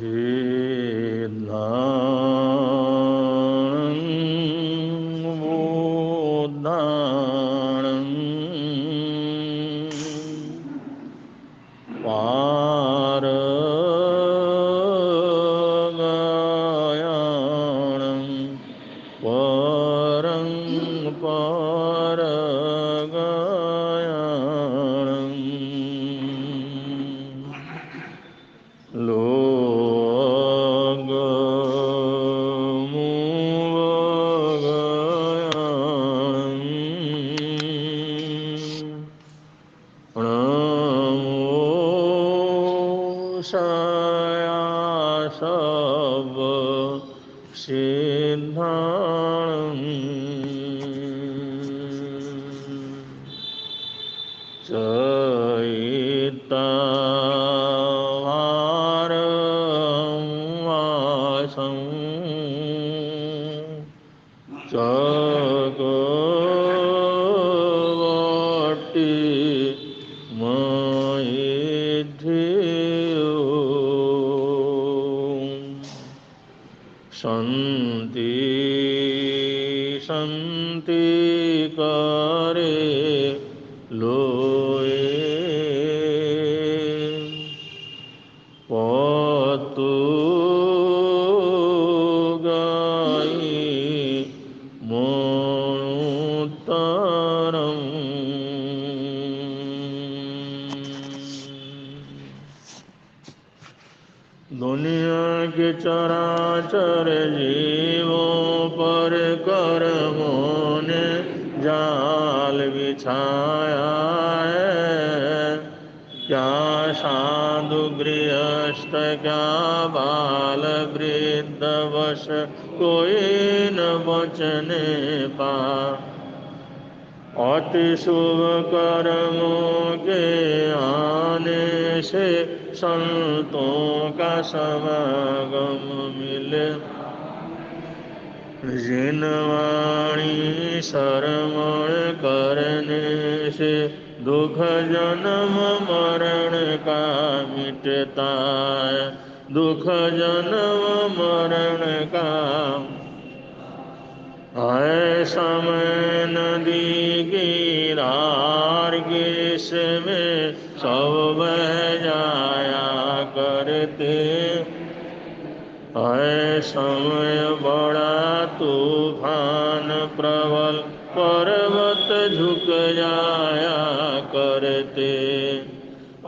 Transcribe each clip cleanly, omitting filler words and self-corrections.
सिद्धाणं बुद्धाणं पारगायाणं परं परगायाणं सब सिद्धाणं चैतावारं वासं चकवर्ती मयि शान्ति शान्ति करे लोए पतु गाई मणुत्तरम् दुनिया के चराचर जीवों पर कर्मों ने जाल बिछाया है। क्या साधु गृहस्थ क्या बाल वृद्ध वश कोई न बचने पा। अति शुभ कर्मों के आने से संतों का समागम मिले। जिन वाणी श्रवण करने से दुख जन्म मरण का मिटता है। दुख जन्म मरण का ऐसा मैं नदी गिरार में सब बह जाया करते। समय बड़ा तूफान प्रबल पर्वत झुक जाया करते।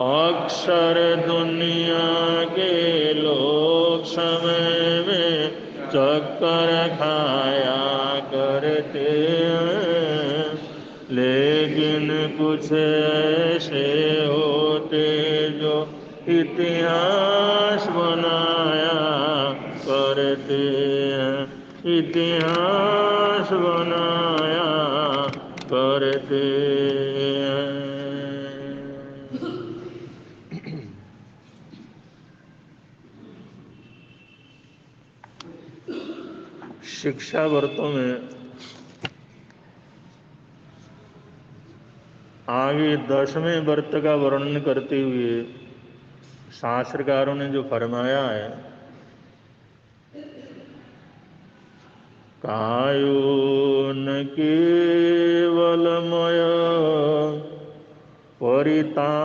अक्सर दुनिया के लोग समय में चक्कर खाया करते हैं। लेकिन कुछ ऐसे होते जो इतिहास बनाया करते हैं। इतिहास बनाया करते हैं। शिक्षा व्रतों में आगे 10वें व्रत का वर्णन करते हुए शास्त्रकारों ने जो फरमाया है, कायो न केवलमय परितापनीयो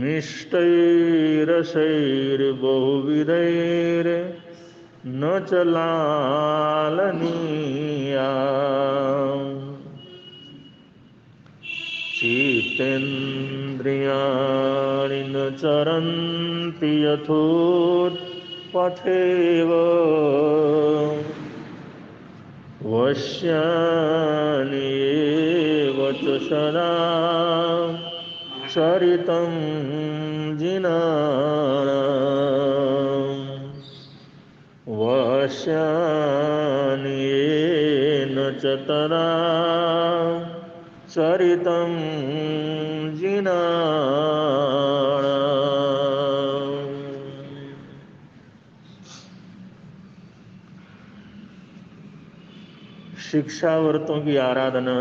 मिष्टैरसैर्बहुविधैर् न चलालनीया। चित्तेन्द्रियाणि न चरन्ति यथोत्पथेव वश्यानि एव च सदा चरितं जिनानाम्। वश्यानि येन च तदा चरितं जिनानाम्। शिक्षा व्रतों की आराधना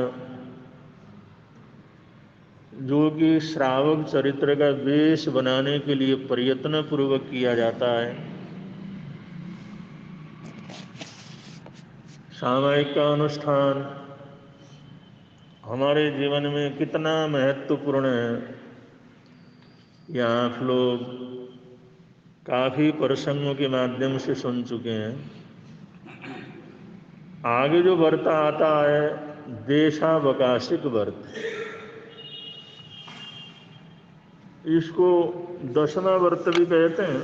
जो कि श्रावक चरित्र का वेश बनाने के लिए प्रयत्न पूर्वक किया जाता है। सामायिक का अनुष्ठान हमारे जीवन में कितना महत्वपूर्ण है, ये आप लोग काफी प्रसंगों के माध्यम से सुन चुके हैं। आगे जो व्रत आता है देशावकाशिक व्रत, इसको दशमा व्रत भी कहते हैं,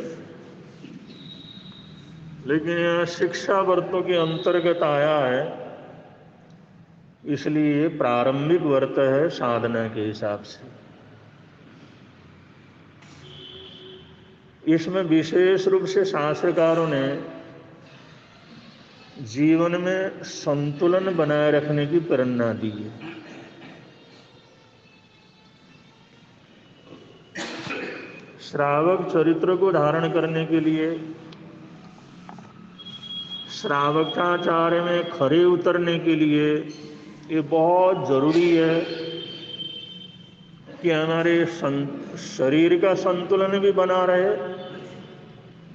लेकिन यह शिक्षा व्रतों के अंतर्गत आया है, इसलिए ये प्रारंभिक व्रत है साधना के हिसाब से। इसमें विशेष रूप से शास्त्रकारों ने जीवन में संतुलन बनाए रखने की प्रेरणा दी है। श्रावक चरित्र को धारण करने के लिए, श्रावकाचार्य में खरे उतरने के लिए ये बहुत जरूरी है कि हमारे शरीर का संतुलन भी बना रहे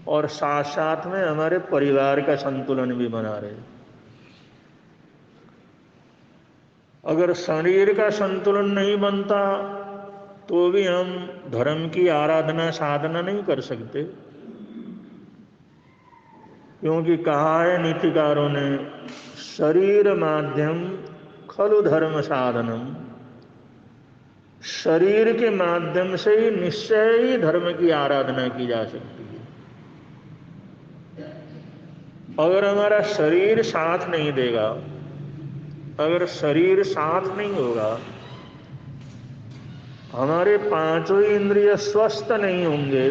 और साथ साथ में हमारे परिवार का संतुलन भी बना रहे। अगर शरीर का संतुलन नहीं बनता तो भी हम धर्म की आराधना साधना नहीं कर सकते, क्योंकि कहा है नीतिकारों ने, शरीर माध्यम खलु धर्म साधनम, शरीर के माध्यम से ही निश्चय ही धर्म की आराधना की जा सकती है। अगर हमारा शरीर साथ नहीं देगा, अगर शरीर साथ नहीं होगा, हमारे पांचों इंद्रिय स्वस्थ नहीं होंगे,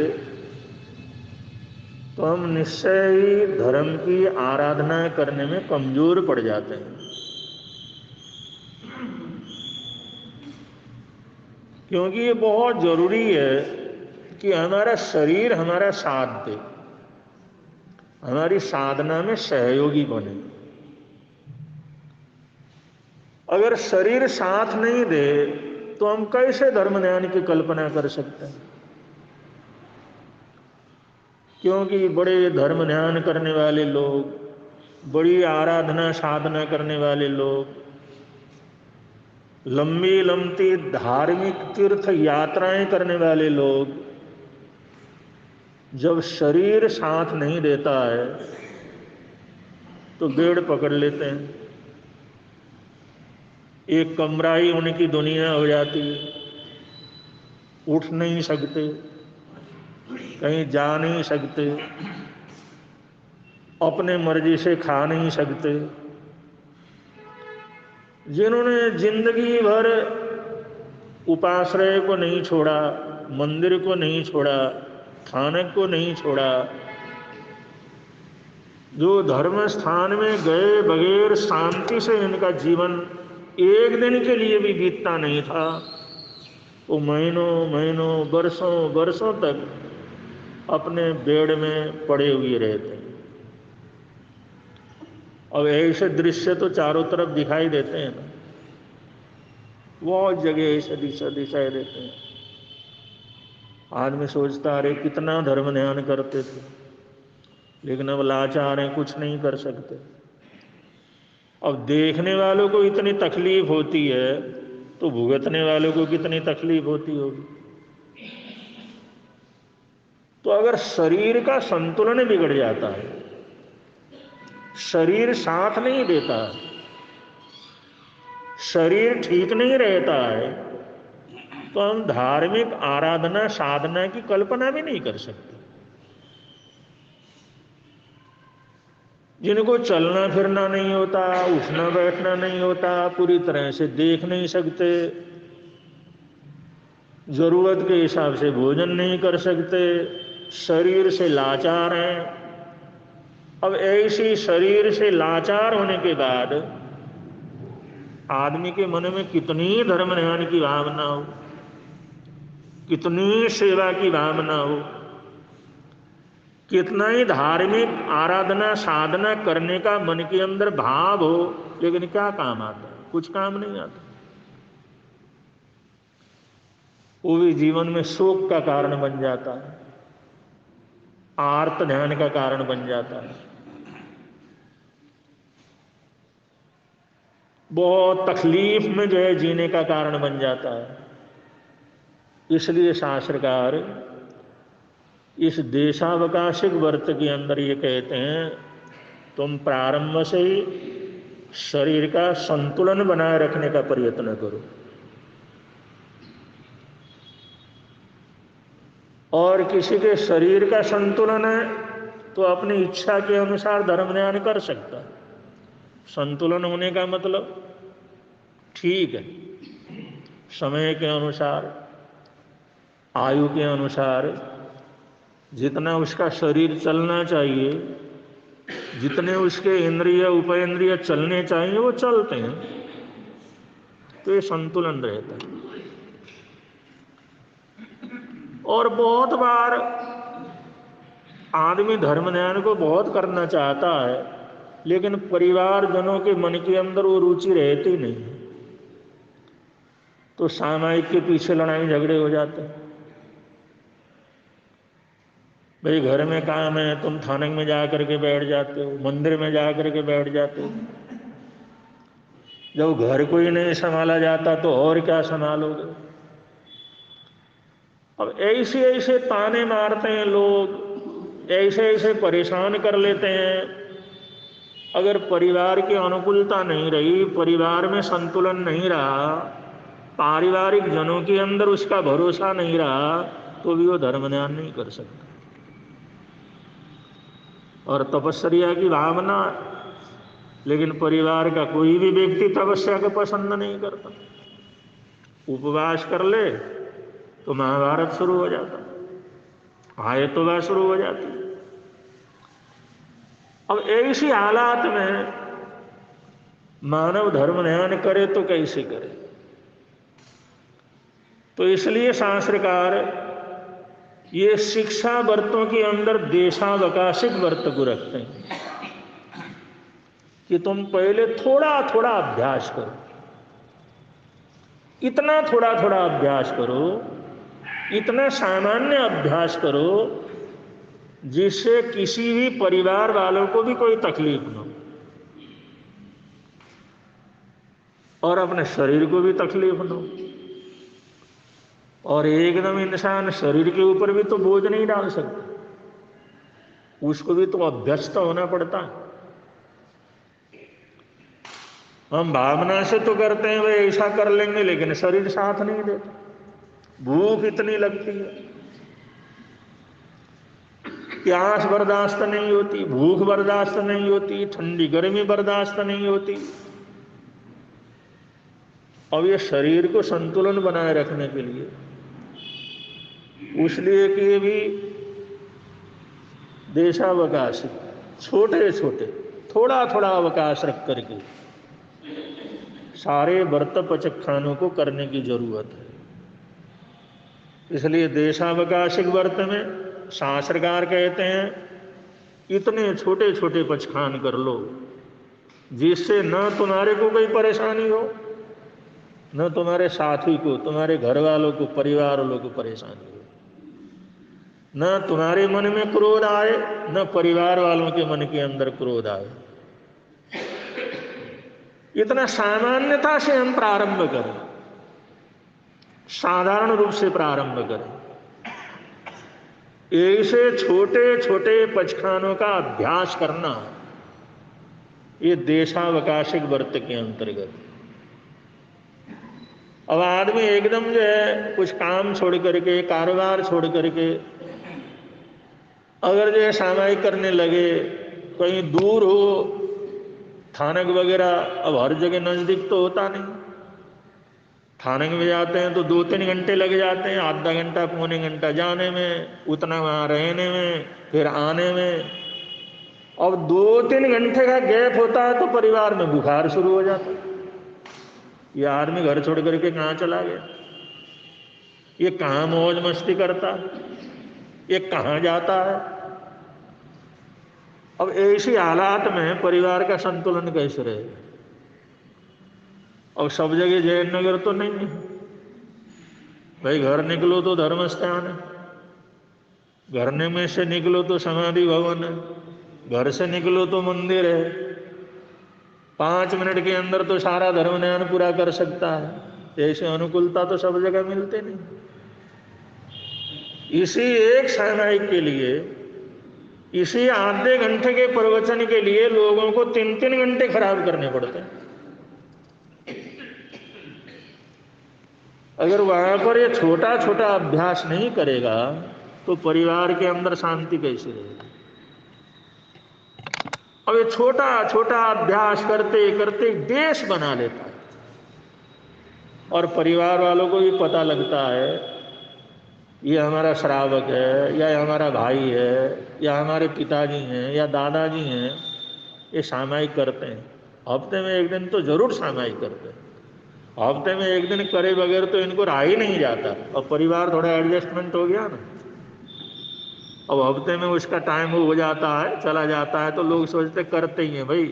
तो हम निश्चय ही धर्म की आराधना करने में कमजोर पड़ जाते हैं। क्योंकि ये बहुत जरूरी है कि हमारा शरीर हमारा साथ दे, हमारी साधना में सहयोगी बने। अगर शरीर साथ नहीं दे तो हम कैसे धर्म ध्यान की कल्पना कर सकते हैं? क्योंकि बड़े धर्म ध्यान करने वाले लोग, बड़ी आराधना साधना करने वाले लोग, लंबी लंबी धार्मिक तीर्थ यात्राएं करने वाले लोग, जब शरीर साथ नहीं देता है तो बेड़ पकड़ लेते हैं। एक कमराई उनकी दुनिया हो जाती है, उठ नहीं सकते, कहीं जा नहीं सकते, अपने मर्जी से खा नहीं सकते। जिन्होंने जिंदगी भर उपाश्रय को नहीं छोड़ा, मंदिर को नहीं छोड़ा, थानक को नहीं छोड़ा, जो धर्म स्थान में गए बगैर शांति से इनका जीवन एक दिन के लिए भी बीतता नहीं था, वो महीनों महीनों वर्षों वर्षों तक अपने बेड में पड़े हुए रहते हैं। अब ऐसे दृश्य तो चारों तरफ दिखाई देते हैं ना, बहुत जगह ऐसे दृश्य दिखाई देते हैं। आदमी सोचता अरे कितना धर्म ध्यान करते थे, लेकिन अब लाचार हैं, कुछ नहीं कर सकते। अब देखने वालों को इतनी तकलीफ होती है तो भुगतने वालों को कितनी तकलीफ होती होगी। तो अगर शरीर का संतुलन बिगड़ जाता है, शरीर साथ नहीं देता, शरीर ठीक नहीं रहता है, तो हम धार्मिक आराधना साधना की कल्पना भी नहीं कर सकते। जिनको चलना फिरना नहीं होता, उठना बैठना नहीं होता, पूरी तरह से देख नहीं सकते, जरूरत के हिसाब से भोजन नहीं कर सकते, शरीर से लाचार हैं। अब ऐसी शरीर से लाचार होने के बाद आदमी के मन में कितनी धर्म ध्यान की भावना हो, कितनी सेवा की भावना हो, कितना ही धार्मिक आराधना साधना करने का मन के अंदर भाव हो, लेकिन क्या काम आता है? कुछ काम नहीं आता। वो भी जीवन में शोक का कारण बन जाता है, आर्त ध्यान का कारण बन जाता है, बहुत तकलीफ में जो है जीने का कारण बन जाता है। इसलिए शास्त्रकार इस देशावकाशिक वर्त के अंदर ये कहते हैं, तुम प्रारंभ से ही शरीर का संतुलन बनाए रखने का प्रयत्न करो, और किसी के शरीर का संतुलन है तो अपनी इच्छा के अनुसार धर्म ध्यान कर सकता है। संतुलन होने का मतलब ठीक है, समय के अनुसार, आयु के अनुसार, जितना उसका शरीर चलना चाहिए, जितने उसके इंद्रिय उपेंद्रिय चलने चाहिए वो चलते हैं, तो ये संतुलन रहता है। और बहुत बार आदमी धर्म ध्यान को बहुत करना चाहता है, लेकिन परिवारजनों के मन के अंदर वो रुचि रहती नहीं, तो सामायिक के पीछे लड़ाई झगड़े हो जाते हैं। भाई घर में काम है, तुम थानक में जा करके बैठ जाते हो, मंदिर में जा करके बैठ जाते हो, जब घर को ही नहीं संभाला जाता तो और क्या संभालोगे। अब ऐसे ऐसे ताने मारते हैं लोग, ऐसे ऐसे परेशान कर लेते हैं। अगर परिवार की अनुकूलता नहीं रही, परिवार में संतुलन नहीं रहा, पारिवारिक जनों के अंदर उसका भरोसा नहीं रहा, तो भी वो धर्म ध्यान नहीं कर सकता। और तपस्या की भावना, लेकिन परिवार का कोई भी व्यक्ति तपस्या को पसंद नहीं करता। उपवास कर ले तो महाभारत शुरू हो जाता, आयतों शुरू हो जाती। अब ऐसी हालात में मानव धर्म ध्यान करे तो कैसे करे। तो इसलिए शास्त्रकार ये शिक्षा व्रतों के अंदर देशावकाशिक व्रत को रखते हैं कि तुम पहले थोड़ा थोड़ा अभ्यास करो, इतना थोड़ा थोड़ा अभ्यास करो, इतना सामान्य अभ्यास करो जिससे किसी भी परिवार वालों को भी कोई तकलीफ न हो और अपने शरीर को भी तकलीफ न हो। और एकदम इंसान शरीर के ऊपर भी तो बोझ नहीं डाल सकता, उसको भी तो अभ्यस्त होना पड़ता है। हम भावना से तो करते हैं भाई ऐसा कर लेंगे, लेकिन शरीर साथ नहीं देता। भूख इतनी लगती है, प्यास बर्दाश्त नहीं होती, भूख बर्दाश्त नहीं होती, ठंडी गर्मी बर्दाश्त नहीं होती। अब ये शरीर को संतुलन बनाए रखने के लिए, इसलिए कि ये भी देशावकाश, छोटे छोटे थोड़ा थोड़ा अवकाश रख करके सारे व्रत पचखानों को करने की जरूरत है। इसलिए देशावकाशिक व्रत में शास्त्रकार कहते हैं इतने छोटे छोटे पचखान कर लो जिससे न तुम्हारे को कोई परेशानी हो, न तुम्हारे साथी को, तुम्हारे घर वालों को, परिवार वालों को परेशानी हो, न तुम्हारे मन में क्रोध आए, न परिवार वालों के मन के अंदर क्रोध आए। इतना सामान्यता से हम प्रारंभ करें, साधारण रूप से प्रारंभ करें। ऐसे छोटे छोटे पचखानों का अभ्यास करना ये देशावकाशिक व्रत के अंतर्गत। अब आदमी एकदम जो है कुछ काम छोड़ करके, कारोबार छोड़ करके अगर जो है सामायिक करने लगे, कहीं दूर हो थानक वगैरह, अब हर जगह नजदीक तो होता नहीं। थानक में जाते हैं तो 2-3 घंटे लग जाते हैं, आधा घंटा पौने घंटा जाने में, उतना वहां रहने में, फिर आने में। अब 2-3 घंटे का गैप होता है तो परिवार में बुखार शुरू हो जाता है। ये आदमी घर छोड़ करके कहाँ चला गया, ये कहाँ मौज मस्ती करता है, ये कहाँ जाता है। अब ऐसी हालात में परिवार का संतुलन कैसे रहेगा। और सब जगह जयनगर तो नहीं है, भाई घर निकलो तो धर्म स्थान है, घर में से निकलो तो समाधि भवन है, घर से निकलो तो मंदिर है। 5 मिनट के अंदर तो सारा धर्म ज्ञान पूरा कर सकता है। ऐसे अनुकूलता तो सब जगह मिलते नहीं। इसी एक सामायिक के लिए, इसी आधे घंटे के प्रवचन के लिए लोगों को 3-3 घंटे खराब करने पड़ते हैं। अगर वहां पर ये छोटा छोटा अभ्यास नहीं करेगा तो परिवार के अंदर शांति कैसे रहेगी? अब ये छोटा छोटा अभ्यास करते करते देश बना लेता है, और परिवार वालों को भी पता लगता है ये हमारा श्रावक है, या हमारा भाई है, या हमारे पिताजी हैं, या दादाजी हैं, ये सामायिक करते हैं। हफ्ते में एक दिन तो जरूर सामायिक करते हैं। हफ्ते में एक दिन करे बगैर तो इनको रहा ही नहीं जाता। अब परिवार थोड़ा एडजस्टमेंट हो गया ना, अब हफ्ते में उसका टाइम हो जाता है, चला जाता है, तो लोग सोचते करते ही हैं भाई।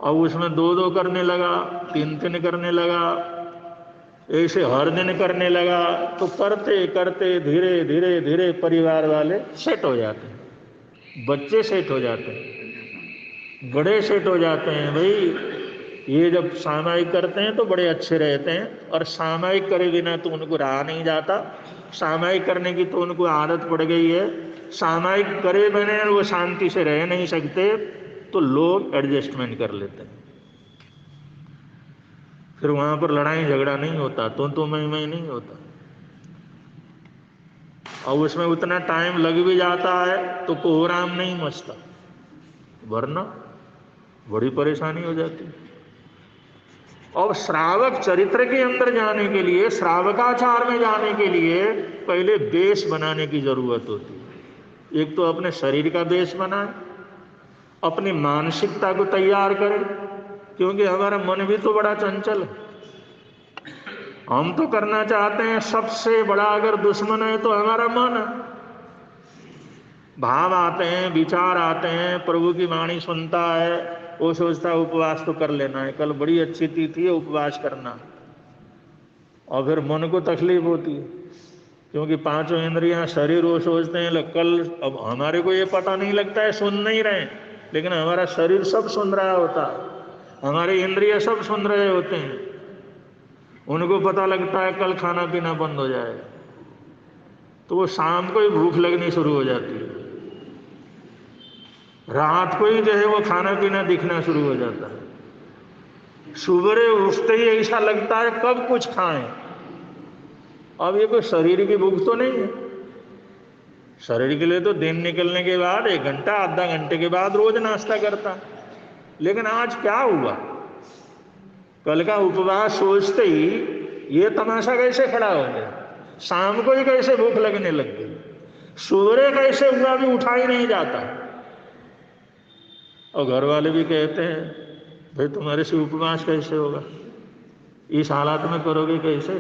अब उसमें 2-2 करने लगा, 3-3 करने लगा, ऐसे हर दिन करने लगा, तो करते करते धीरे धीरे धीरे परिवार वाले सेट हो जाते हैं, बच्चे सेट हो जाते हैं, बड़े सेट हो जाते हैं। भाई ये जब सामायिक करते हैं तो बड़े अच्छे रहते हैं, और सामायिक करे बिना तो उनको रहा नहीं जाता। सामायिक करने की तो उनको आदत पड़ गई है, सामायिक करे बिना वो शांति से रह नहीं सकते, तो लोग एडजस्टमेंट कर लेते हैं। फिर वहां पर लड़ाई झगड़ा नहीं होता, तो मैं नहीं होता, और उसमें उतना टाइम लग भी जाता है तो कोहराम नहीं मचता, वरना बड़ी परेशानी हो जाती है। और श्रावक चरित्र के अंदर जाने के लिए, श्रावकाचार में जाने के लिए पहले बेस बनाने की जरूरत होती है। एक तो अपने शरीर का बेस बनाए, अपनी मानसिकता को तैयार करें, क्योंकि हमारा मन भी तो बड़ा चंचल है। हम तो करना चाहते हैं, सबसे बड़ा अगर दुश्मन है तो हमारा मन है। भाव आते हैं, विचार आते हैं, प्रभु की वाणी सुनता है, वो सोचता है उपवास तो कर लेना है, कल बड़ी अच्छी तिथि है, उपवास करना। और फिर मन को तकलीफ होती है, क्योंकि 5 इंद्रियां, शरीर, वो सोचते हैं कल। अब हमारे को ये पता नहीं लगता है, सुन नहीं रहे, लेकिन हमारा शरीर सब सुन रहा होता है, हमारे इंद्रिय सब सुन रहे होते हैं। उनको पता लगता है कल खाना पीना बंद हो जाएगा, तो वो शाम को ही भूख लगनी शुरू हो जाती है, रात को ही जो है वो खाना पीना दिखना शुरू हो जाता है, सुबह उठते ही ऐसा लगता है कब कुछ खाएं। अब ये कोई शरीर की भूख तो नहीं है। शरीर के लिए तो दिन निकलने के बाद 1 घंटा, आधा घंटे के बाद रोज नाश्ता करता है। लेकिन आज क्या हुआ, कल का उपवास सोचते ही ये तमाशा कैसे खड़ा हो गया, शाम को ही कैसे भूख लगने लग गई, सुबह कैसे हुआ भी उठा ही नहीं जाता। और घर वाले भी कहते हैं भाई तुम्हारे से उपवास कैसे होगा, इस हालात में करोगे कैसे,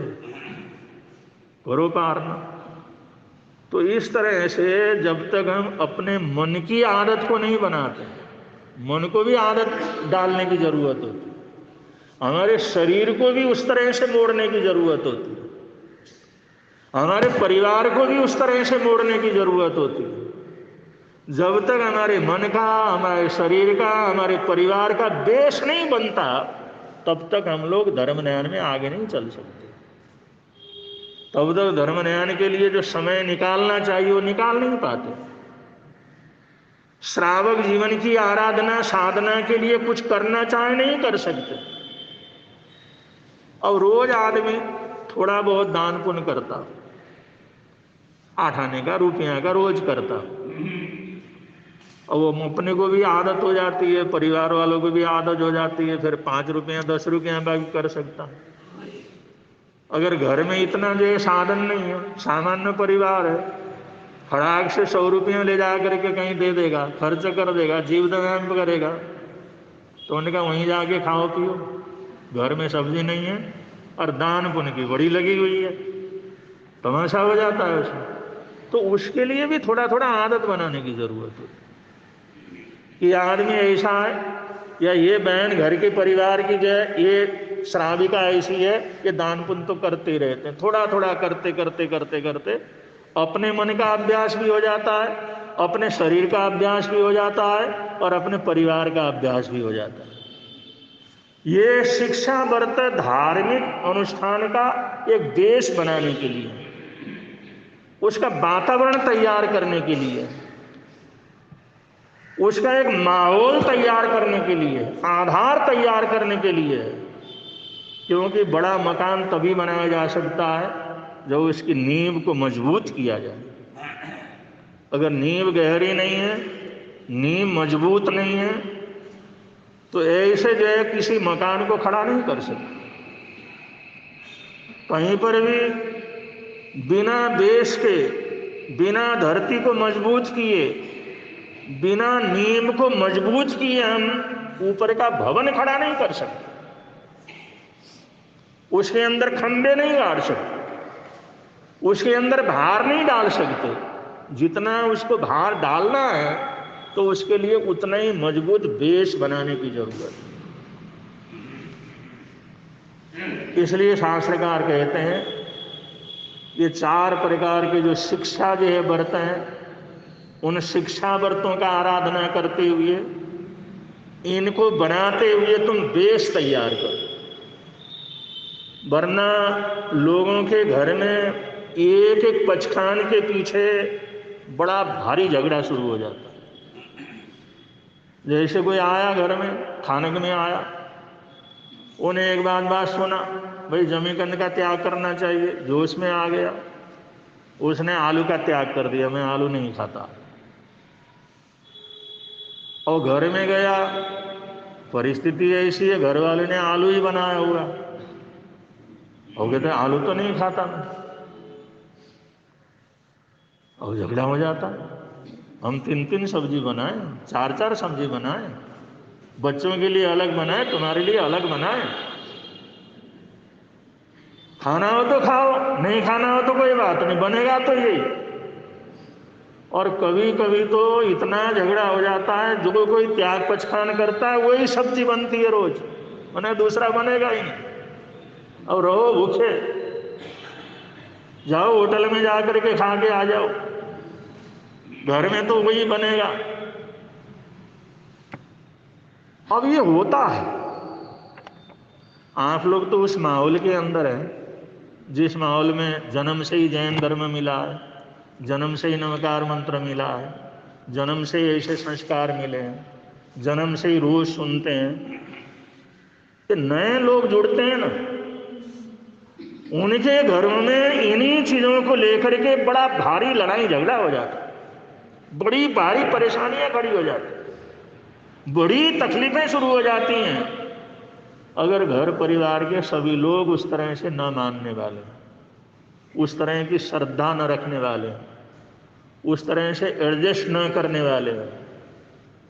करो पार ना। तो इस तरह से जब तक हम अपने मन की आदत को नहीं बनाते, मन को भी आदत डालने की जरूरत होती है, हमारे शरीर को भी उस तरह से मोड़ने की जरूरत होती है, हमारे परिवार को भी उस तरह से मोड़ने की जरूरत होती है। जब तक हमारे मन का, हमारे शरीर का, हमारे परिवार का बेस नहीं बनता, तब तक हम लोग धर्म ज्ञान में आगे नहीं चल सकते। तब तक धर्म ज्ञान के लिए जो समय निकालना चाहिए वो निकाल नहीं पाते। श्रावक जीवन की आराधना साधना के लिए कुछ करना चाहे नहीं कर सकते। अब रोज आदमी थोड़ा बहुत दान पुण्य करता, 8 आने का, रुपया का रोज करता, और वो अपने को भी आदत हो जाती है, परिवार वालों को भी आदत हो जाती है, फिर 5 रुपया 10 रुपया भी कर सकता। अगर घर में इतना जो है साधन नहीं है, सामान्य परिवार है, फटाक से 100 रुपया ले जा करके कहीं दे देगा, खर्च कर देगा, जीवदान करेगा, तो उनका वहीं जाके खाओ पियो, घर में सब्जी नहीं है और दान पुण्य की बड़ी लगी हुई है, तमाशा हो जाता है उसमें। तो उसके लिए भी थोड़ा थोड़ा आदत बनाने की जरूरत है कि आदमी ऐसा है, या ये बहन घर के परिवार की जो है ये श्राविका ऐसी है कि दान पुण्य तो करते ही रहते हैं, थोड़ा थोड़ा करते करते करते करते अपने मन का अभ्यास भी हो जाता है, अपने शरीर का अभ्यास भी हो जाता है और अपने परिवार का अभ्यास भी हो जाता है। ये शिक्षा व्रत धार्मिक अनुष्ठान का एक देश बनाने के लिए, उसका वातावरण तैयार करने के लिए, उसका एक माहौल तैयार करने के लिए, आधार तैयार करने के लिए। क्योंकि बड़ा मकान तभी बनाया जा सकता है जब उसकी नींव को मजबूत किया जाए। अगर नींव गहरी नहीं है, नींव मजबूत नहीं है, तो ऐसे जो है किसी मकान को खड़ा नहीं कर सकते। कहीं पर भी बिना बेस के, बिना धरती को मजबूत किए, बिना नींव को मजबूत किए हम ऊपर का भवन खड़ा नहीं कर सकते, उसके अंदर खंभे नहीं गाड़ सकते, उसके अंदर भार नहीं डाल सकते। जितना उसको भार डालना है तो उसके लिए उतना ही मजबूत बेस बनाने की जरूरत है। इसलिए शास्त्रकार कहते हैं ये 4 प्रकार के जो शिक्षा जो है व्रत हैं, उन शिक्षा व्रतों का आराधना करते हुए, इनको बनाते हुए तुम बेस तैयार करो। वरना लोगों के घर में एक एक पचखान के पीछे बड़ा भारी झगड़ा शुरू हो जाता है। जैसे कोई आया घर में, खानक में आया, उन्हें एक बात सुना, भाई जमीकंद का त्याग करना चाहिए, जोश में आ गया, उसने आलू का त्याग कर दिया, मैं आलू नहीं खाता। और घर में गया, परिस्थिति ऐसी है, घर वाले ने आलू ही बनाया हुआ, और कहते आलू तो नहीं खाता मैं, और झगड़ा हो जाता। हम 3-3 सब्जी बनाए, 4-4 सब्जी बनाए, बच्चों के लिए अलग बनाए, तुम्हारे लिए अलग बनाए। खाना हो तो खाओ, नहीं खाना हो तो कोई बात नहीं, बनेगा तो यही। और कभी कभी तो इतना झगड़ा हो जाता है, जो कोई त्याग पचखान करता है वही सब्जी बनती है रोज, उन्हें दूसरा बनेगा ही नहीं। और रहो भूखे, जाओ होटल में जाकर के खा के आ जाओ, घर में तो वही बनेगा। अब ये होता है, आप लोग तो उस माहौल के अंदर हैं जिस माहौल में जन्म से ही जैन धर्म मिला है, जन्म से ही नमकार मंत्र मिला है, जन्म से ही ऐसे संस्कार मिले हैं, जन्म से ही रोज सुनते हैं। कि नए लोग जुड़ते हैं ना, उनके घरों में इन्हीं चीजों को लेकर के बड़ा भारी लड़ाई झगड़ा हो जाता है, बड़ी भारी परेशानियां खड़ी हो जाती, बड़ी तकलीफें शुरू हो जाती हैं। अगर घर परिवार के सभी लोग उस तरह से न मानने वाले, उस तरह की श्रद्धा न रखने वाले, उस तरह से एडजस्ट न करने वाले,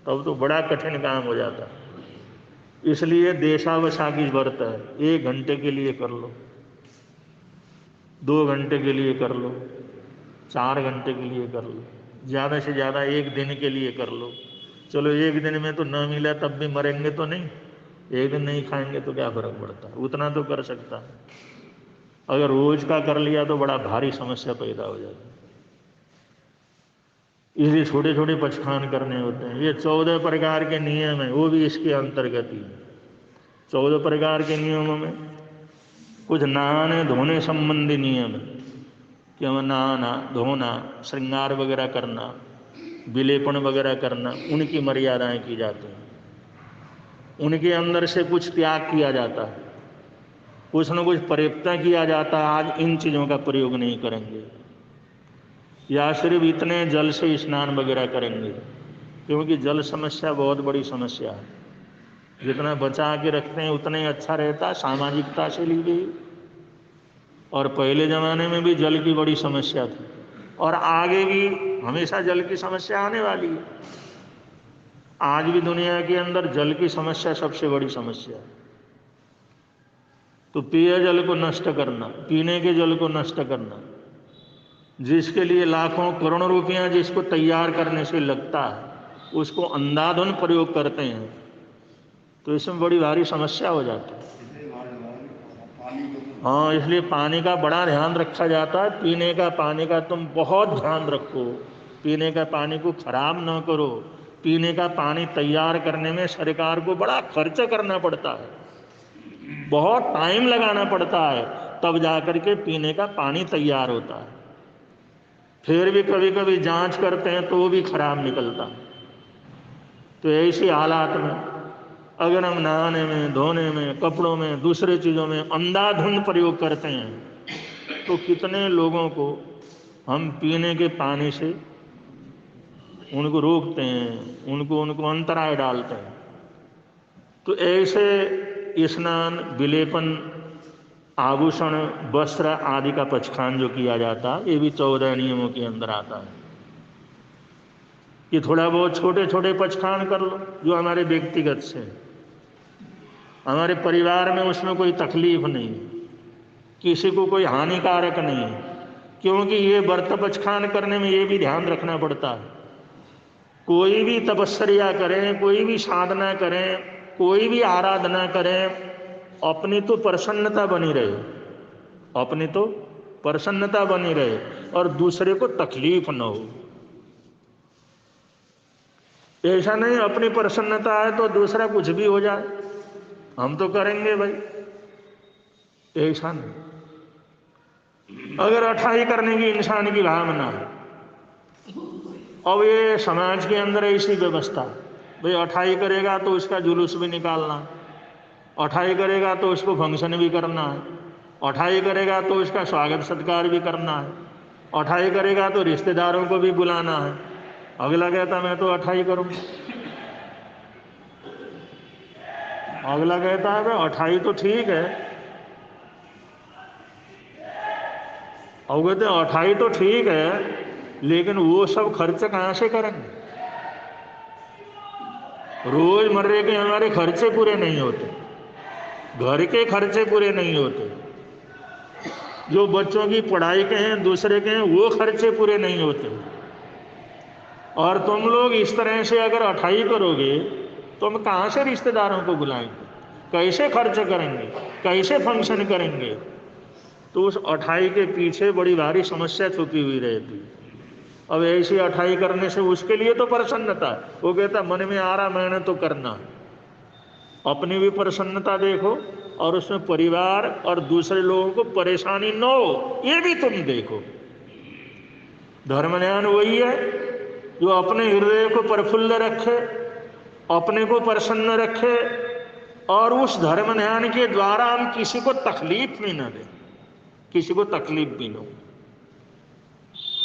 तब तो बड़ा कठिन काम हो जाता है। इसलिए देशावशा की व्रत है, 1 घंटे के लिए कर लो, 2 घंटे के लिए कर लो, 4 घंटे के लिए कर लो, ज़्यादा से ज़्यादा 1 दिन के लिए कर लो। चलो 1 दिन में तो न मिला तब भी मरेंगे तो नहीं, 1 दिन नहीं खाएंगे तो क्या फर्क पड़ता है, उतना तो कर सकता है। अगर रोज का कर लिया तो बड़ा भारी समस्या पैदा हो जाती है। इसलिए छोटे छोटे पचखान करने होते हैं। ये 14 प्रकार के नियम हैं, वो भी इसके अंतर्गत ही है। 14 प्रकार के नियमों में कुछ नहाने धोने संबंधी नियम है कि हमें नहाना धोना, श्रृंगार वगैरह करना, विलेपन वगैरह करना, उनकी मर्यादाएं की जाती हैं। उनके अंदर से कुछ त्याग किया जाता है, कुछ न कुछ परिवर्तन किया जाता है। आज इन चीज़ों का प्रयोग नहीं करेंगे, या सिर्फ इतने जल से स्नान वगैरह करेंगे, क्योंकि जल समस्या बहुत बड़ी समस्या है। जितना बचा के रखते हैं उतना ही अच्छा रहता है, सामाजिकता से ली गई। और पहले ज़माने में भी जल की बड़ी समस्या थी, और आगे भी हमेशा जल की समस्या आने वाली है। आज भी दुनिया के अंदर जल की समस्या सबसे बड़ी समस्या है। तो पेय जल को नष्ट करना, पीने के जल को नष्ट करना, जिसके लिए लाखों करोड़ों रुपया जिसको तैयार करने से लगता है, उसको अंधाधुंध प्रयोग करते हैं, तो इसमें बड़ी भारी समस्या हो जाती है। हाँ, इसलिए पानी का बड़ा ध्यान रखा जाता है। पीने का पानी का तुम बहुत ध्यान रखो, पीने का पानी को खराब ना करो। पीने का पानी तैयार करने में सरकार को बड़ा खर्च करना पड़ता है, बहुत टाइम लगाना पड़ता है, तब जाकर के पीने का पानी तैयार होता है। फिर भी कभी कभी जांच करते हैं तो वो भी खराब निकलता है। तो ऐसी हालात में अगर हम नहाने में, धोने में, कपड़ों में, दूसरे चीज़ों में अंधाधुंध प्रयोग करते हैं तो कितने लोगों को हम पीने के पानी से उनको रोकते हैं, उनको अंतराय डालते हैं। तो ऐसे स्नान, विलेपन, आभूषण, वस्त्र आदि का पचखान जो किया जाता है, ये भी 14 नियमों के अंदर आता है। कि थोड़ा बहुत छोटे छोटे पचखान कर लो जो हमारे व्यक्तिगत से, हमारे परिवार में, उसमें कोई तकलीफ नहीं, किसी को कोई हानिकारक नहीं है। क्योंकि ये व्रत पचखान करने में ये भी ध्यान रखना पड़ता है, कोई भी तपस्या करें, कोई भी साधना करें, कोई भी आराधना करें, अपनी तो प्रसन्नता बनी रहे, अपनी तो प्रसन्नता बनी रहे और दूसरे को तकलीफ न हो। ऐसा नहीं अपनी प्रसन्नता है तो दूसरा कुछ भी हो जाए, हम तो करेंगे भाई, ऐसा नहीं। अगर अठाई करने की इंसान की भावना है, अब ये समाज के अंदर ऐसी व्यवस्था, भाई अठाई करेगा तो उसका जुलूस भी निकालना, अठाई करेगा तो उसको फंक्शन भी करना है, अठाई करेगा तो उसका स्वागत सत्कार भी करना है, अठाई करेगा तो रिश्तेदारों को भी बुलाना है। अगला कहता मैं तो अठाई करूँगा, अगला कहता है भाई अठाई तो ठीक है, और कहते हैं अठाई तो ठीक है, लेकिन वो सब खर्च कहाँ से करेंगे? रोजमर्रे के हमारे खर्चे पूरे नहीं होते, घर के खर्चे पूरे नहीं होते, जो बच्चों की पढ़ाई के हैं, दूसरे के हैं, वो खर्चे पूरे नहीं होते। और तुम लोग इस तरह से अगर अठाई करोगे तो हम कहाँ से रिश्तेदारों को बुलाएंगे, कैसे खर्च करेंगे, कैसे फंक्शन करेंगे? तो उस अठाई के पीछे बड़ी भारी समस्या छुपी हुई रहती। अब ऐसी अठाई करने से उसके लिए तो प्रसन्नता, वो कहता मन में आ रहा मैंने तो करना। अपनी भी प्रसन्नता देखो और उसमें परिवार और दूसरे लोगों को परेशानी न हो, ये भी तुम देखो। धर्म ध्यान वही है जो अपने हृदय को प्रफुल्ल रखे, अपने को प्रसन्न रखे, और उस धर्म ध्यान के द्वारा हम किसी को तकलीफ भी न दें, किसी को तकलीफ भी न हो।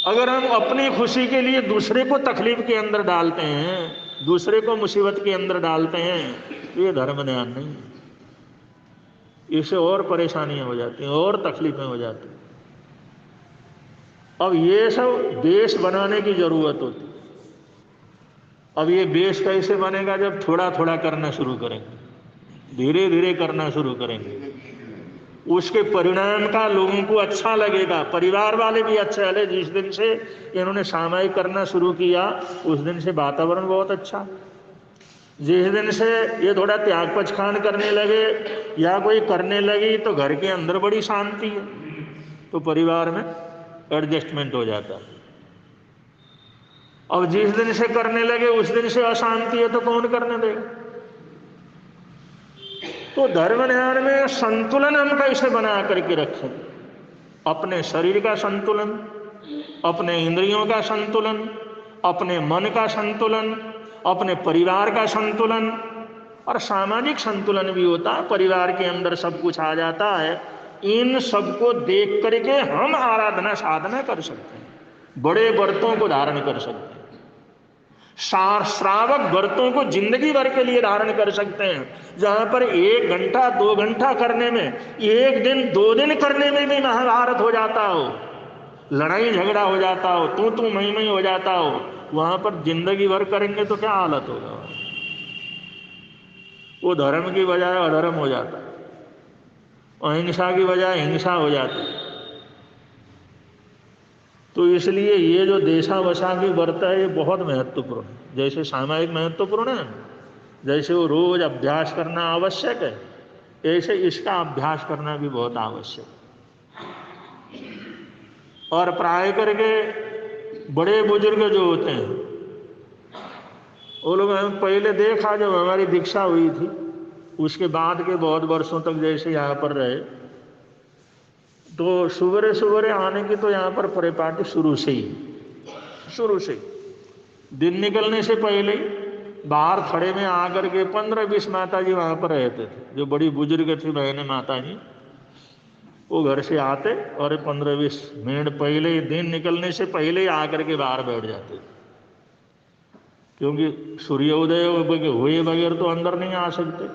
अगर हम अपनी खुशी के लिए दूसरे को तकलीफ के अंदर डालते हैं, दूसरे को मुसीबत के अंदर डालते हैं, तो ये धर्म ध्यान नहीं है। इससे और परेशानियां हो जाती हैं और तकलीफें हो जाती हैं। अब ये सब देश बनाने की जरूरत होती है। अब ये देश कैसे बनेगा? जब थोड़ा थोड़ा करना शुरू करेंगे, धीरे धीरे करना शुरू करेंगे, उसके परिणाम का लोगों को अच्छा लगेगा। परिवार वाले भी अच्छा लगे। जिस दिन से इन्होंने सामायिक करना शुरू किया उस दिन से वातावरण बहुत अच्छा। जिस दिन से ये थोड़ा त्याग पचखान करने लगे या कोई करने लगी तो घर के अंदर बड़ी शांति है, तो परिवार में एडजस्टमेंट हो जाता है। अब जिस दिन से करने लगे उस दिन से अशांति है, तो कौन करने देगा? तो धर्म ध्यान में संतुलन हम कैसे बना करके रखें? अपने शरीर का संतुलन, अपने इंद्रियों का संतुलन, अपने मन का संतुलन, अपने परिवार का संतुलन, और सामाजिक संतुलन भी होता है। परिवार के अंदर सब कुछ आ जाता है। इन सबको देख करके हम आराधना साधना कर सकते हैं, बड़े व्रतों को धारण कर सकते हैं, श्रावक व्रतों को जिंदगी भर के लिए धारण कर सकते हैं। जहां पर 1 घंटा 2 घंटा करने में, 1 दिन 2 दिन करने में भी महाभारत हो जाता हो, लड़ाई झगड़ा हो जाता हो, तू मैं हो जाता हो, वहां पर जिंदगी भर करेंगे तो क्या हालत होगा? वो धर्म की बजाय अधर्म हो जाता है, अहिंसा की बजाय हिंसा हो जाती है। तो इसलिए ये जो देशा वशा की व्रत है ये बहुत महत्वपूर्ण है। जैसे सामायिक महत्वपूर्ण है, जैसे वो रोज अभ्यास करना आवश्यक है, ऐसे इसका अभ्यास करना भी बहुत आवश्यक। और प्राय करके बड़े बुजुर्ग जो होते हैं वो लोग हम पहले देखा, जब हमारी दीक्षा हुई थी उसके बाद के बहुत वर्षों तक जैसे यहाँ पर रहे, तो सुबह सुबह आने की तो यहाँ पर परिपाटी शुरू से ही दिन निकलने से पहले ही बाहर खड़े में आकर के 15-20 माता जी वहाँ पर रहते थे, जो बड़ी बुजुर्ग थी बहने माता जी, वो घर से आते और 15-20 मिनट पहले ही, दिन निकलने से पहले ही आकर के बाहर बैठ जाते, क्योंकि सूर्योदय हुए बगैर तो अंदर नहीं आ सकते,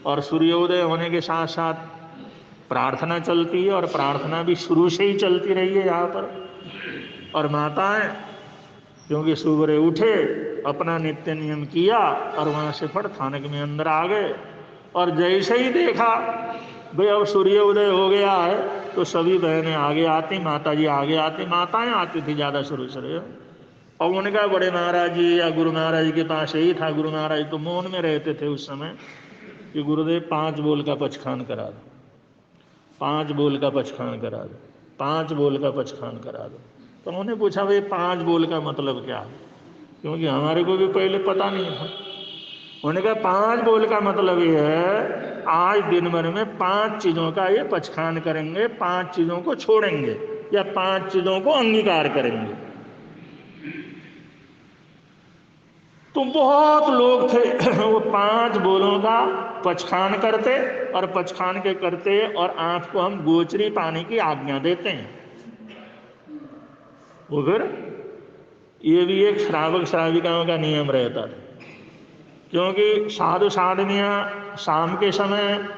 और सूर्योदय होने के साथ साथ प्रार्थना चलती है, और प्रार्थना भी शुरू से ही चलती रही है यहाँ पर। और माताएं क्योंकि सुबह उठे, अपना नित्य नियम किया और वहाँ से फट थानक में अंदर आ गए, और जैसे ही देखा भाई अब सूर्योदय हो गया है तो सभी बहनें आगे आती, माता जी आगे आती, माताएं आती थी ज़्यादा शुरू से। और उनका बड़े महाराज जी या गुरु महाराज जी के पास यही था, गुरु महाराज तो मौन में रहते थे उस समय, कि गुरुदेव 5 बोल का पचखान करा दो, 5 बोल का पचखान करा दो, 5 बोल का पचखान करा दो। तो उन्होंने पूछा भाई 5 बोल का मतलब क्या है, क्योंकि हमारे को भी पहले पता नहीं था। उन्होंने कहा 5 बोल का मतलब ये है आज दिन भर में 5 चीज़ों का ये पचखान करेंगे, 5 चीज़ों को छोड़ेंगे या 5 चीज़ों को अंगीकार करेंगे। तो बहुत लोग थे वो 5 बोलों का पचखान करते, और पचखान के करते और आँख को हम गोचरी पाने की आज्ञा देते हैं। वो फिर ये भी एक श्रावक श्राविकाओं का नियम रहता था, क्योंकि साधु साधनियाँ शाम के समय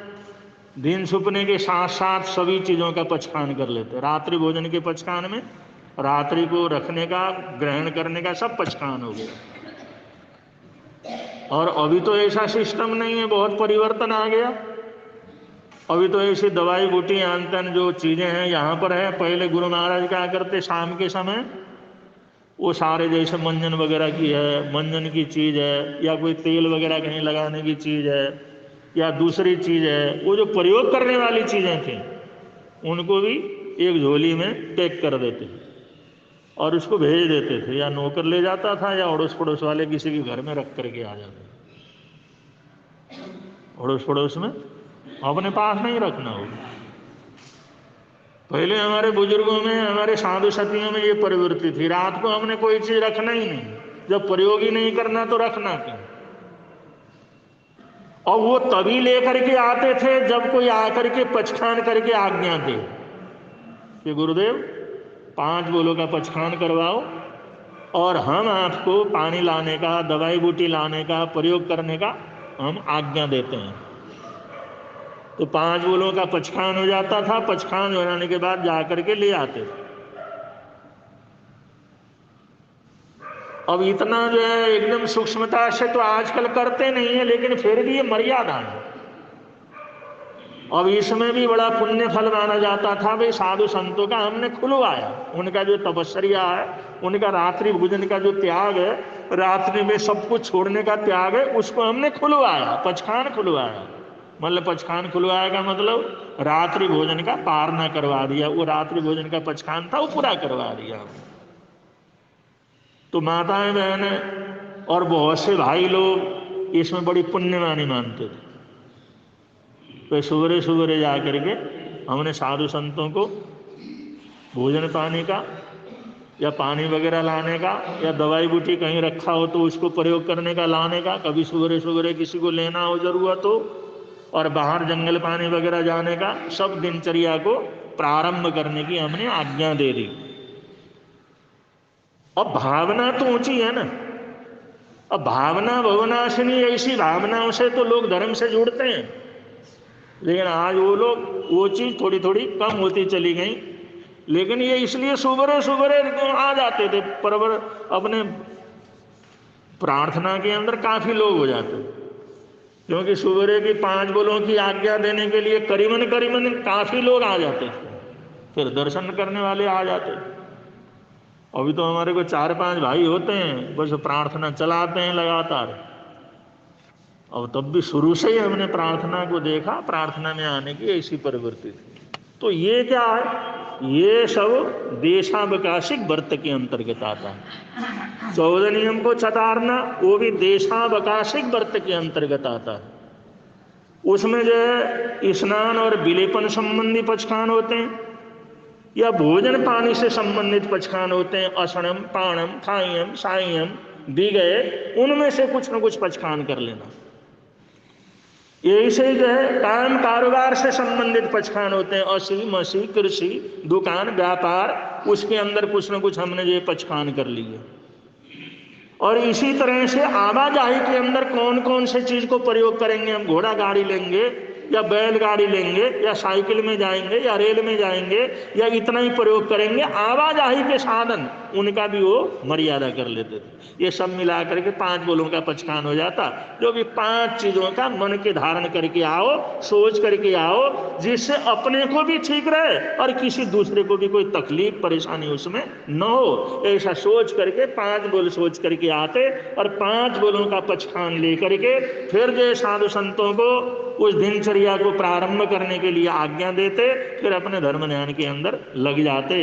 दिन छुपने के साथ साथ सभी चीज़ों का पचखान कर लेते। रात्रि भोजन के पचखान में रात्रि को रखने का, ग्रहण करने का सब पचखान हो गया। और अभी तो ऐसा सिस्टम नहीं है, बहुत परिवर्तन आ गया। अभी तो ऐसी दवाई बूटी आंतन जो चीज़ें हैं यहाँ पर है। पहले गुरु महाराज क्या करते, शाम के समय वो सारे जैसे मंजन वगैरह की है, मंजन की चीज़ है, या कोई तेल वगैरह कहीं लगाने की चीज़ है, या दूसरी चीज़ है, वो जो प्रयोग करने वाली चीज़ें थी उनको भी एक झोली में पैक कर देते और उसको भेज देते थे, या नौकर ले जाता था या अड़ोस पड़ोस वाले किसी के घर में रख करके आ जाते। अड़ोस पड़ोस में, अपने पास नहीं रखना होगा। पहले हमारे बुजुर्गों में, हमारे साधु सतियों में ये प्रवृत्ति थी, रात को हमने कोई चीज रखना ही नहीं, जब प्रयोग ही नहीं करना तो रखना क्यों। और वो तभी लेकर के आते थे जब कोई आकर के पचखान करके आज्ञा दे कि गुरुदेव 5 बोलों का पचखान करवाओ, और हम आपको पानी लाने का, दवाई बूटी लाने का, प्रयोग करने का हम आज्ञा देते हैं। तो 5 बोलों का पचखान हो जाता था। पचखान हो जाने के बाद जाकर के ले आते थे। अब इतना जो है एकदम सूक्ष्मता से तो आजकल करते नहीं है, लेकिन फिर भी ये मर्यादा है। अब इसमें भी बड़ा पुण्य फल माना जाता था भाई, साधु संतों का हमने खुलवाया, उनका जो तपस्या है, उनका रात्रि भोजन का जो त्याग है, रात्रि में सब कुछ छोड़ने का त्याग है, उसको हमने खुलवाया, पचखान खुलवाया। मतलब पचखान खुलवाया का मतलब रात्रि भोजन का पारना करवा दिया। वो रात्रि भोजन का पचखान था वो पूरा करवा दिया। तो माताएं बहनें और बहुत से भाई लोग इसमें बड़ी पुण्यवानी मानते थे। तो सुबह सुबह जा करके हमने साधु संतों को भोजन पानी का या पानी वगैरह लाने का, या दवाई बूटी कहीं रखा हो तो उसको प्रयोग करने का लाने का, कभी सुबह सुबह किसी को लेना हो जरूरत हो, और बाहर जंगल पानी वगैरह जाने का, सब दिनचर्या को प्रारंभ करने की हमने आज्ञा दे दी। अब भावना तो ऊंची है ना। अब भावना भवनाशिनी, ऐसी भावनाओं से तो लोग धर्म से जुड़ते हैं, लेकिन आज वो लोग वो चीज थोड़ी थोड़ी कम होती चली गई। लेकिन ये इसलिए सुबह सुबह आ जाते थे, परवर अपने प्रार्थना के अंदर काफी लोग हो जाते, क्योंकि सुबह की 5 बोलों की आज्ञा देने के लिए करीबन काफी लोग आ जाते थे, फिर दर्शन करने वाले आ जाते। अभी तो हमारे को 4-5 भाई होते हैं, बस प्रार्थना चलाते हैं लगातार। अब तब भी शुरू से ही हमने प्रार्थना को देखा, प्रार्थना में आने की ऐसी प्रवृत्ति थी। तो ये क्या है, ये सब देशावकाशिक व्रत के अंतर्गत आता है। 14 नियम को चतारना वो भी देशावकाशिक व्रत के अंतर्गत आता है। उसमें जो है स्नान और विलेपन संबंधी पचखान होते हैं, या भोजन पानी से संबंधित पचखान होते हैं, असणम, पाणम, थायम, सायम, दिगय, उनमें से कुछ न कुछ पचखान कर लेना। यही से जो है काम कारोबार से संबंधित पचखान होते हैं, असी मसी, कृषि, दुकान, व्यापार, उसके अंदर कुछ न कुछ हमने ये पचखान कर लिए। और इसी तरह से आवाजाही के अंदर कौन कौन से चीज को प्रयोग करेंगे, हम घोड़ा गाड़ी लेंगे या बैलगाड़ी लेंगे या साइकिल में जाएंगे या रेल में जाएंगे या इतना ही प्रयोग करेंगे, आवाजाही के साधन उनका भी वो मर्यादा कर लेते थे। ये सब मिला करके 5 बोलों का पचखान हो जाता, जो भी 5 चीजों का मन के धारण करके आओ, सोच करके आओ, जिससे अपने को भी ठीक रहे और किसी दूसरे को भी कोई तकलीफ परेशानी उसमें न हो। ऐसा सोच करके 5 बोल सोच करके आते और 5 बोलों का पचखान लेकर के फिर जो साधु संतों को उस दिनचर्या को प्रारंभ करने के लिए आज्ञा देते, फिर अपने धर्म ध्यान के अंदर लग जाते।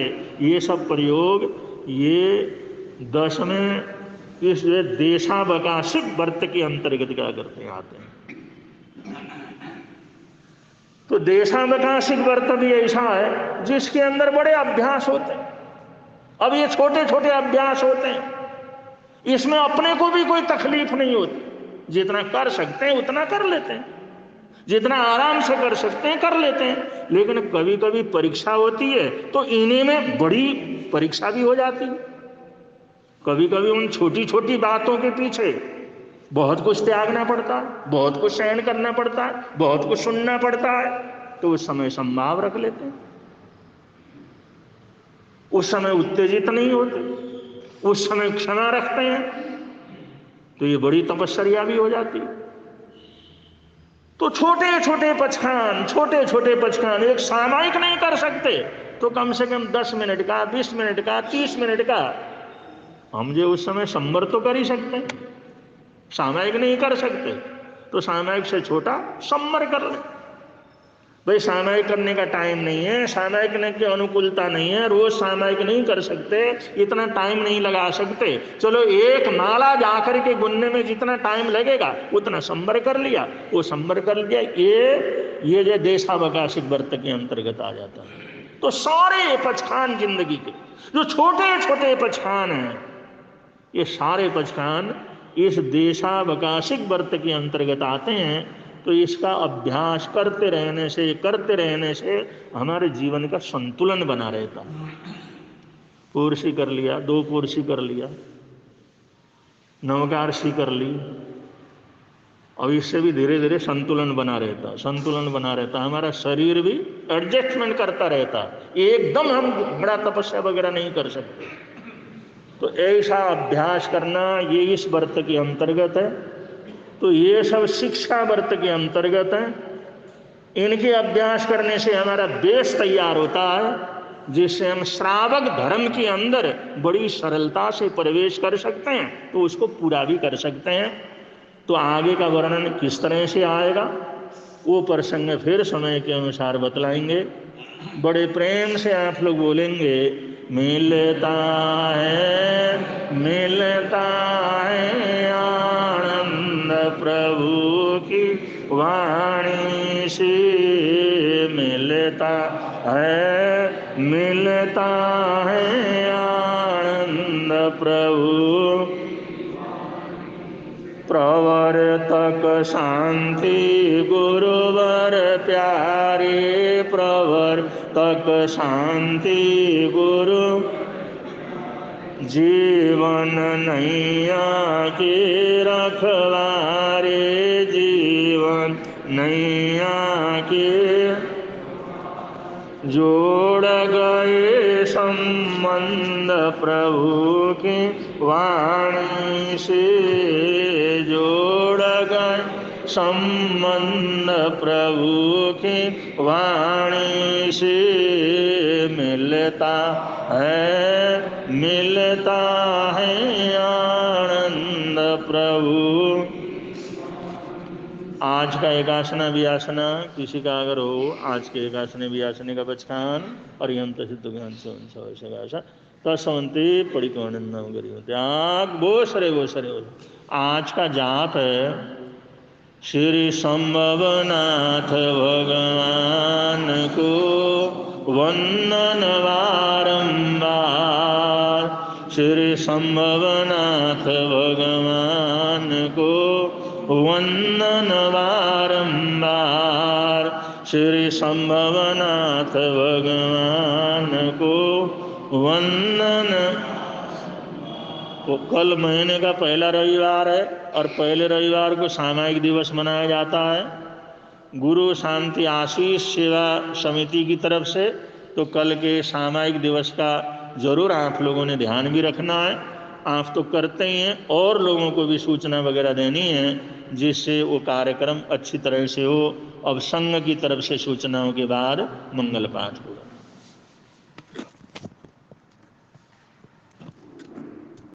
ये सब प्रयोग ये 10वें इस देशावकाशिक व्रत के अंतर्गत क्या करते हैं, आते हैं। तो देशावकाशिक व्रत भी ऐसा है जिसके अंदर बड़े अभ्यास होते हैं। अब ये छोटे छोटे अभ्यास होते हैं, इसमें अपने को भी कोई तकलीफ नहीं होती, जितना कर सकते हैं उतना कर लेते हैं, जितना आराम से कर सकते हैं कर लेते हैं। लेकिन कभी कभी परीक्षा होती है तो इन्हीं में बड़ी परीक्षा भी हो जाती है। कभी कभी उन छोटी छोटी बातों के पीछे बहुत कुछ त्यागना पड़ता है, बहुत कुछ सहन करना पड़ता है, बहुत कुछ सुनना पड़ता है, तो उस समय संभाव रख लेते हैं, उस समय उत्तेजित नहीं होते, उस समय क्षमा रखते हैं, तो ये बड़ी तपस्या भी हो जाती है। तो छोटे छोटे पचखान एक सामयिक नहीं कर सकते, तो कम से कम 10 मिनट का, 20 मिनट का, 30 मिनट का हम जो उस समय संवर तो कर ही सकते हैं, सामयिक नहीं कर सकते, तो सामयिक से छोटा संवर कर ले। भाई सामयिक करने का टाइम नहीं है, सामयिक करने की अनुकूलता नहीं है, रोज सामयिक नहीं कर सकते, इतना टाइम नहीं लगा सकते, चलो एक माला जाकर के गुनने में जितना टाइम लगेगा उतना संवर कर लिया, वो संवर कर लिया। ये जो देशावकाशिक व्रत के अंतर्गत आ जाता है। तो सारे पचखान जिंदगी के जो छोटे छोटे पचखान हैं, ये सारे पचखान इस देशावकाशिक व्रत के अंतर्गत आते हैं। तो इसका अभ्यास करते रहने से हमारे जीवन का संतुलन बना रहता है। पूर्सी कर लिया, 2 पूर्सी कर लिया, नवकारसी कर ली, और इससे भी धीरे धीरे संतुलन बना रहता, हमारा शरीर भी एडजस्टमेंट करता रहता। एकदम हम बड़ा तपस्या वगैरह नहीं कर सकते, तो ऐसा अभ्यास करना ये इस व्रत के अंतर्गत है। तो ये सब शिक्षा व्रत के अंतर्गत है। इनके अभ्यास करने से हमारा बेस तैयार होता है, जिससे हम श्रावक धर्म के अंदर बड़ी सरलता से प्रवेश कर सकते हैं, तो उसको पूरा भी कर सकते हैं। तो आगे का वर्णन किस तरह से आएगा वो प्रसंग फिर समय के अनुसार बतलाएंगे। बड़े प्रेम से आप लोग बोलेंगे, मिलता है आनंद प्रभु की वाणी से, मिलता है आनंद प्रभु, प्रवर्तक शांति गुरुवर प्यारे, प्रवर्तक शांति गुरु, जीवन नैया के रखवारे, जीवन नैया के जोड़ गए संबंध प्रभु की वाणी से, जोड़ गए संबंध प्रभु की वाणी से, मिलता है आनंद प्रभु। आज का एकासना वियासना किसी का अगर हो, आज के एकासने वियासने का बचकान पर्यंत सिद्ध ज्ञान से तस्वंते पड़िकौनंदम गरीब आग वो सरे आज का जाप है श्री संभवनाथ भगवान को वंदन बारंबार, श्री संभवनाथ भगवान को वंदन बारंबार, श्री संभवनाथ भगवान को वंदन। वो कल महीने का पहला रविवार है और पहले रविवार को सामायिक दिवस मनाया जाता है गुरु शांति आशीष सेवा समिति की तरफ से। तो कल के सामायिक दिवस का जरूर आप लोगों ने ध्यान भी रखना है। आप तो करते ही हैं और लोगों को भी सूचना वगैरह देनी है जिससे वो कार्यक्रम अच्छी तरह से हो। अब संघ की तरफ से सूचनाओं के बाद मंगल पाठ होगा।